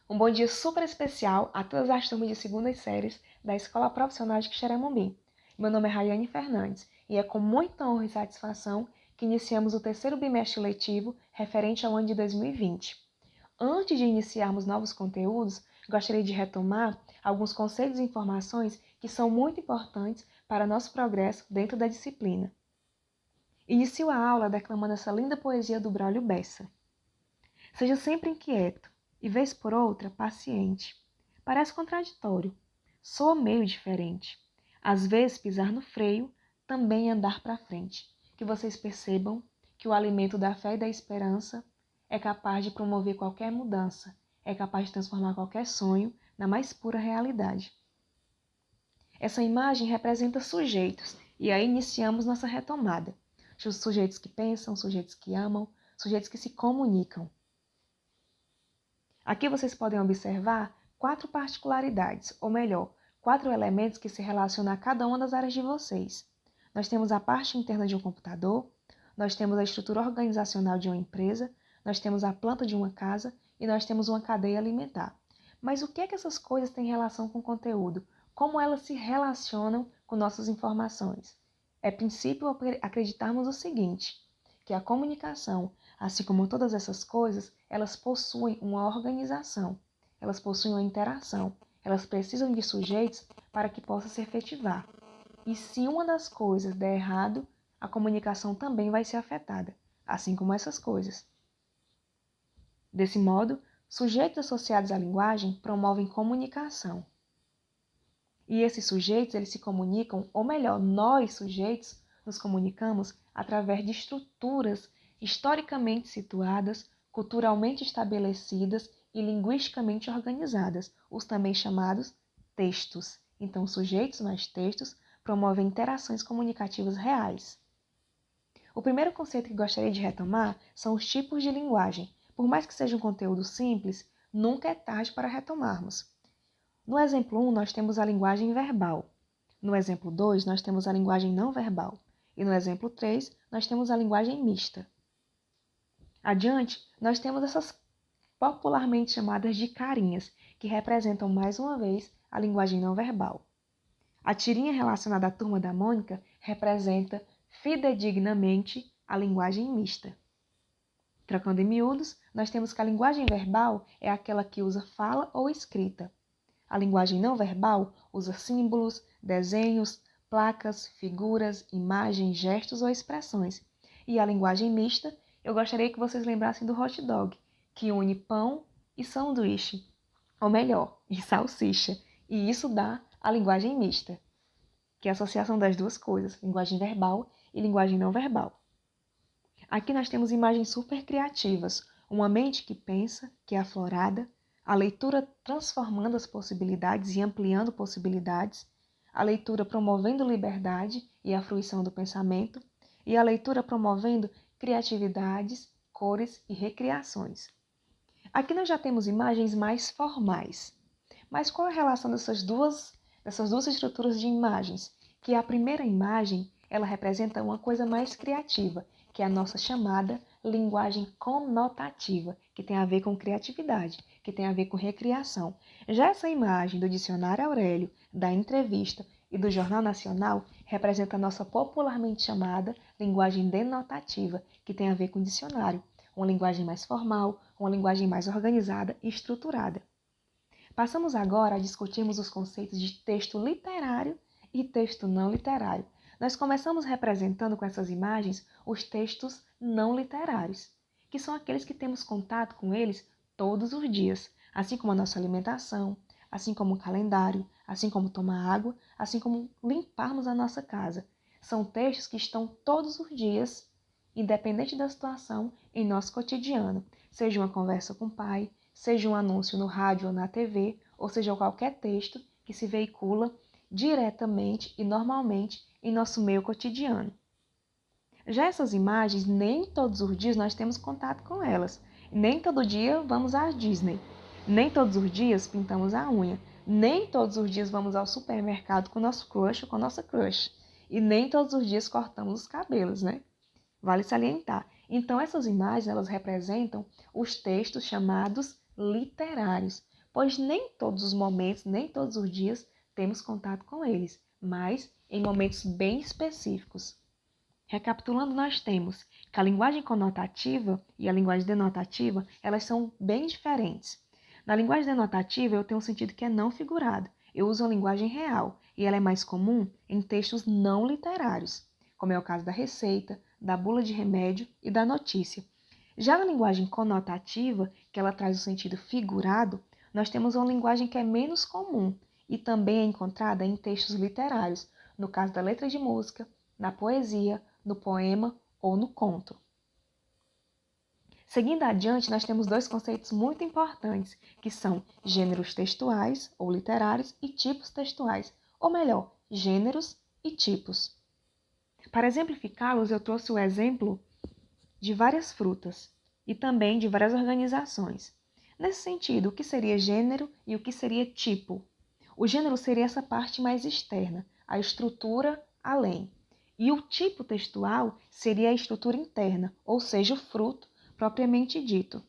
Um bom dia super especial a todas as turmas de segundas séries da Escola Profissional de Quixeramobim. Meu nome é Rayane Fernandes e é com muita honra e satisfação que iniciamos o terceiro bimestre letivo referente ao ano de 2020. Antes de iniciarmos novos conteúdos, gostaria de retomar alguns conceitos e informações que são muito importantes para nosso progresso dentro da disciplina. Inicio a aula declamando essa linda poesia do Braulio Bessa. Seja sempre inquieto e, vez por outra, paciente. Parece contraditório. Soa meio diferente. Às vezes, pisar no freio também é andar para frente. Que vocês percebam que o alimento da fé e da esperança é capaz de promover qualquer mudança, é capaz de transformar qualquer sonho na mais pura realidade. Essa imagem representa sujeitos, e aí iniciamos nossa retomada. Sujeitos que pensam, sujeitos que amam, sujeitos que se comunicam. Aqui vocês podem observar 4 particularidades, ou melhor, 4 elementos que se relacionam a cada uma das áreas de vocês. Nós temos a parte interna de um computador, nós temos a estrutura organizacional de uma empresa, nós temos a planta de uma casa e nós temos uma cadeia alimentar. Mas o que é que essas coisas têm relação com o conteúdo? Como elas se relacionam com nossas informações? É princípio acreditarmos o seguinte, que a comunicação, assim como todas essas coisas, elas possuem uma organização, elas possuem uma interação, elas precisam de sujeitos para que possa se efetivar. E se uma das coisas der errado, a comunicação também vai ser afetada, assim como essas coisas. Desse modo, sujeitos associados à linguagem promovem comunicação. E esses sujeitos, eles se comunicam, ou melhor, nós sujeitos nos comunicamos através de estruturas historicamente situadas, culturalmente estabelecidas e linguisticamente organizadas, os também chamados textos. Então, sujeitos mais textos promovem interações comunicativas reais. O primeiro conceito que gostaria de retomar são os tipos de linguagem. Por mais que seja um conteúdo simples, nunca é tarde para retomarmos. No exemplo 1, nós temos a linguagem verbal. No exemplo 2, nós temos a linguagem não verbal. E no exemplo 3, nós temos a linguagem mista. Adiante, nós temos essas popularmente chamadas de carinhas, que representam mais uma vez a linguagem não verbal. A tirinha relacionada à turma da Mônica representa fidedignamente a linguagem mista. Trocando em miúdos, nós temos que a linguagem verbal é aquela que usa fala ou escrita. A linguagem não verbal usa símbolos, desenhos, placas, figuras, imagens, gestos ou expressões. E a linguagem mista, eu gostaria que vocês lembrassem do hot dog, que une pão e sanduíche, ou melhor, e salsicha. E isso dá a linguagem mista, que é a associação das duas coisas, linguagem verbal e linguagem não verbal. Aqui nós temos imagens super criativas, uma mente que pensa, que é aflorada, a leitura transformando as possibilidades e ampliando possibilidades, a leitura promovendo liberdade e a fruição do pensamento, e a leitura promovendo criatividades, cores e recriações. Aqui nós já temos imagens mais formais. Mas qual é a relação dessas duas estruturas de imagens? Que a primeira imagem, ela representa uma coisa mais criativa, que é a nossa chamada linguagem conotativa, que tem a ver com criatividade, que tem a ver com recriação. Já essa imagem do Dicionário Aurélio, da entrevista e do Jornal Nacional representa a nossa popularmente chamada linguagem denotativa, que tem a ver com dicionário, uma linguagem mais formal, uma linguagem mais organizada e estruturada. Passamos agora a discutirmos os conceitos de texto literário e texto não literário. Nós começamos representando com essas imagens os textos não literários, que são aqueles que temos contato com eles todos os dias, assim como a nossa alimentação, assim como o calendário, assim como tomar água, assim como limparmos a nossa casa. São textos que estão todos os dias, independente da situação, em nosso cotidiano, seja uma conversa com o pai, seja um anúncio no rádio ou na TV, ou seja qualquer texto que se veicula diretamente e normalmente em nosso meio cotidiano. Já essas imagens, nem todos os dias nós temos contato com elas. Nem todo dia vamos à Disney. Nem todos os dias pintamos a unha. Nem todos os dias vamos ao supermercado com o nosso crush ou com a nossa crush. E nem todos os dias cortamos os cabelos, né? Vale salientar. Então, essas imagens, elas representam os textos chamados literários, pois nem todos os momentos, nem todos os dias temos contato com eles, mas em momentos bem específicos. Recapitulando, nós temos que a linguagem conotativa e a linguagem denotativa, elas são bem diferentes. Na linguagem denotativa, eu tenho um sentido que é não figurado. Eu uso a linguagem real e ela é mais comum em textos não literários, como é o caso da receita, da bula de remédio e da notícia. Já na linguagem conotativa, que ela traz o sentido figurado, nós temos uma linguagem que é menos comum e também é encontrada em textos literários, no caso da letra de música, na poesia, no poema ou no conto. Seguindo adiante, nós temos dois conceitos muito importantes, que são gêneros textuais ou literários e tipos textuais, ou melhor, gêneros e tipos. Para exemplificá-los, eu trouxe o exemplo de várias frutas e também de várias organizações. Nesse sentido, o que seria gênero e o que seria tipo? O gênero seria essa parte mais externa, a estrutura além. E o tipo textual seria a estrutura interna, ou seja, o fruto propriamente dito.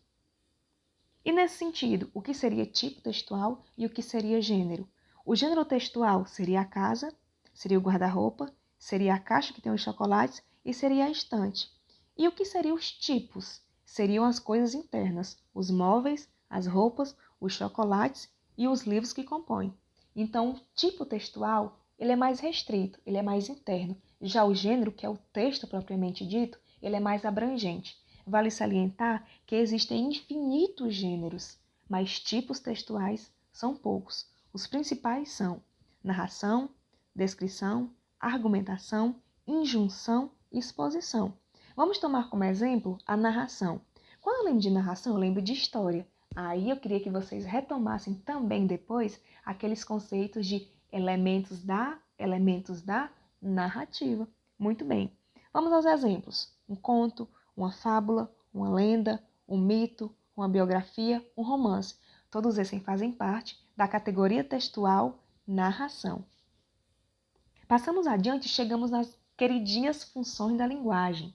E nesse sentido, o que seria tipo textual e o que seria gênero? O gênero textual seria a casa, seria o guarda-roupa, seria a caixa que tem os chocolates e seria a estante. E o que seriam os tipos? Seriam as coisas internas, os móveis, as roupas, os chocolates e os livros que compõem. Então, o tipo textual, ele é mais restrito, ele é mais interno. Já o gênero, que é o texto propriamente dito, ele é mais abrangente. Vale salientar que existem infinitos gêneros, mas tipos textuais são poucos. Os principais são narração, descrição, argumentação, injunção e exposição. Vamos tomar como exemplo a narração. Quando eu lembro de narração, eu lembro de história. Aí eu queria que vocês retomassem também depois aqueles conceitos de elementos da narrativa. Muito bem. Vamos aos exemplos. Um conto, uma fábula, uma lenda, um mito, uma biografia, um romance. Todos esses fazem parte da categoria textual narração. Passamos adiante e chegamos nas queridinhas funções da linguagem.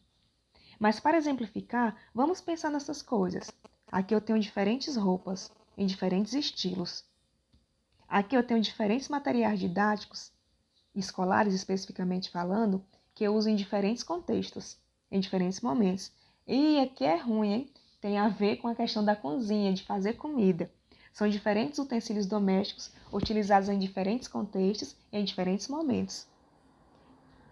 Mas para exemplificar, vamos pensar nessas coisas. Aqui eu tenho diferentes roupas, em diferentes estilos. Aqui eu tenho diferentes materiais didáticos, escolares especificamente falando, que eu uso em diferentes contextos, em diferentes momentos. E aqui é ruim, hein? Tem a ver com a questão da cozinha, de fazer comida. São diferentes utensílios domésticos utilizados em diferentes contextos e em diferentes momentos.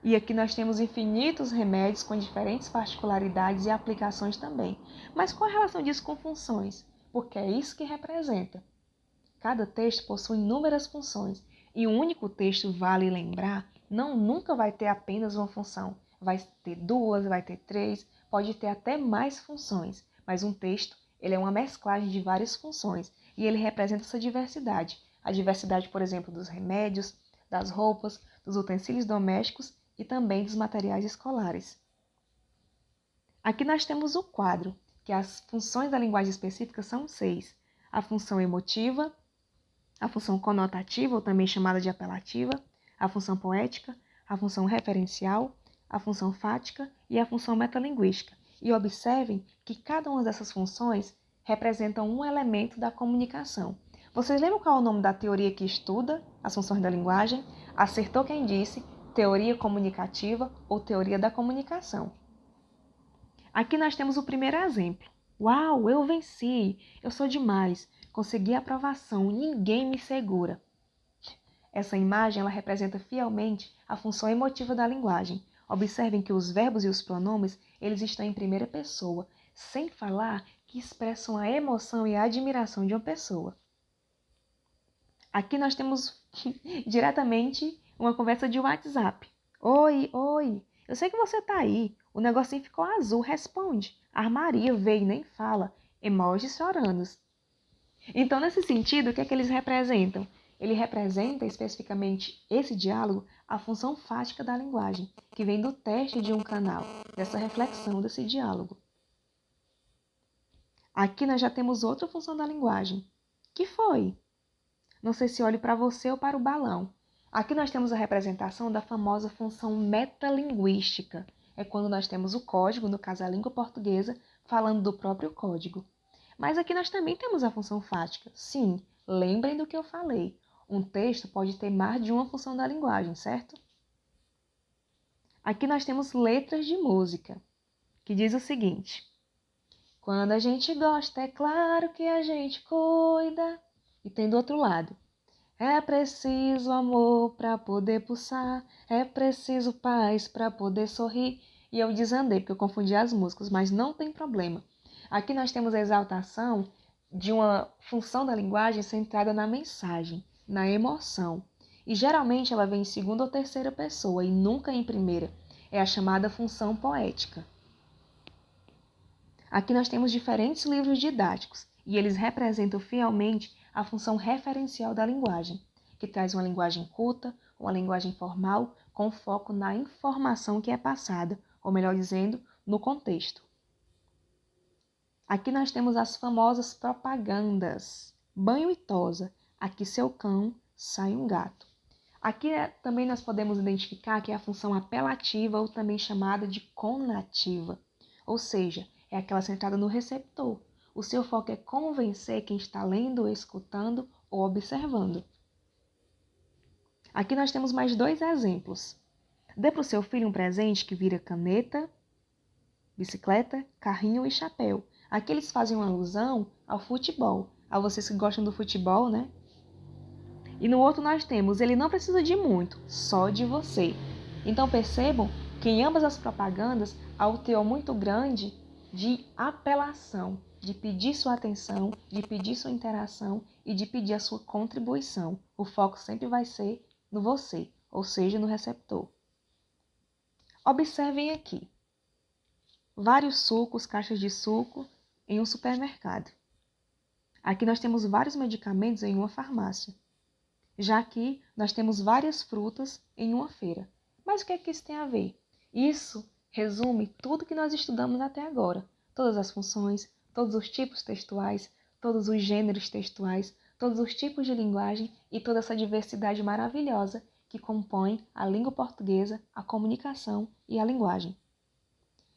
E aqui nós temos infinitos remédios com diferentes particularidades e aplicações também. Mas qual a relação disso com funções? Porque é isso que representa. Cada texto possui inúmeras funções e um único texto, vale lembrar, nunca vai ter apenas uma função. Vai ter duas, vai ter três, pode ter até mais funções. Mas um texto, ele é uma mesclagem de várias funções e ele representa essa diversidade. A diversidade, por exemplo, dos remédios, das roupas, dos utensílios domésticos e também dos materiais escolares. Aqui nós temos o quadro, que as funções da linguagem específica são 6. A função emotiva, a função conotativa, ou também chamada de apelativa, a função poética, a função referencial, a função fática e a função metalinguística. E observem que cada uma dessas funções representam um elemento da comunicação. Vocês lembram qual é o nome da teoria que estuda as funções da linguagem? Acertou quem disse teoria comunicativa ou teoria da comunicação. Aqui nós temos o primeiro exemplo. Uau, eu venci! Eu sou demais! Consegui a aprovação, ninguém me segura. Essa imagem ela representa fielmente a função emotiva da linguagem. Observem que os verbos e os pronomes eles estão em primeira pessoa, sem falar que expressam a emoção e a admiração de uma pessoa. Aqui nós temos diretamente uma conversa de WhatsApp. Oi, oi, eu sei que você está aí. O negocinho ficou azul, responde. A Maria veio e nem fala. Emojis chorando. Então, nesse sentido, o que é que eles representam? Ele representa especificamente esse diálogo a função fática da linguagem, que vem do teste de um canal, dessa reflexão desse diálogo. Aqui nós já temos outra função da linguagem. Que foi? Não sei se olho para você ou para o balão. Aqui nós temos a representação da famosa função metalinguística. É quando nós temos o código, no caso a língua portuguesa, falando do próprio código. Mas aqui nós também temos a função fática. Sim, Lembrem do que eu falei. Um texto pode ter mais de uma função da linguagem, certo? Aqui nós temos letras de música, que diz o seguinte: quando a gente gosta, é claro que a gente cuida. E tem do outro lado: é preciso amor para poder pulsar, é preciso paz para poder sorrir. E eu desandei, porque eu confundi as músicas, mas não tem problema. Aqui nós temos a exaltação de uma função da linguagem centrada na mensagem, na emoção. E geralmente ela vem em segunda ou terceira pessoa e nunca em primeira. É a chamada função poética. Aqui nós temos diferentes livros didáticos e eles representam fielmente a função referencial da linguagem, que traz uma linguagem culta, uma linguagem formal, com foco na informação que é passada, ou melhor dizendo, no contexto. Aqui nós temos as famosas propagandas. Banho e tosa, aqui seu cão, sai um gato. Aqui também nós podemos identificar que é a função apelativa ou também chamada de conativa, ou seja, é aquela centrada no receptor. O seu foco é convencer quem está lendo, escutando ou observando. Aqui nós temos mais 2 exemplos. Dê para o seu filho um presente que vira caneta, bicicleta, carrinho e chapéu. Aqui eles fazem uma alusão ao futebol. A vocês que gostam do futebol, né? E no outro nós temos, ele não precisa de muito, só de você. Então percebam que em ambas as propagandas há um teor muito grande de apelação, de pedir sua atenção, de pedir sua interação e de pedir a sua contribuição. O foco sempre vai ser no você, ou seja, no receptor. Observem aqui. Vários sucos, caixas de suco em um supermercado. Aqui nós temos vários medicamentos em uma farmácia. Já aqui nós temos várias frutas em uma feira. Mas o que é que isso tem a ver? Isso resume tudo que nós estudamos até agora. Todas as funções, todos os tipos textuais, todos os gêneros textuais, todos os tipos de linguagem e toda essa diversidade maravilhosa que compõe a língua portuguesa, a comunicação e a linguagem.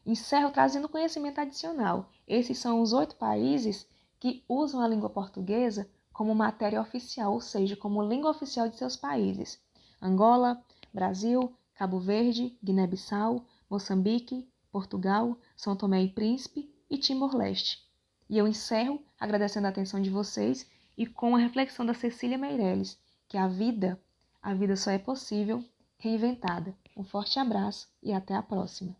Encerro trazendo conhecimento adicional. Esses são os 8 países que usam a língua portuguesa como matéria oficial, ou seja, como língua oficial de seus países: Angola, Brasil, Cabo Verde, Guiné-Bissau, Moçambique, Portugal, São Tomé e Príncipe e Timor-Leste. E eu encerro agradecendo a atenção de vocês e com a reflexão da Cecília Meirelles, que a vida só é possível reinventada. Um forte abraço e até a próxima.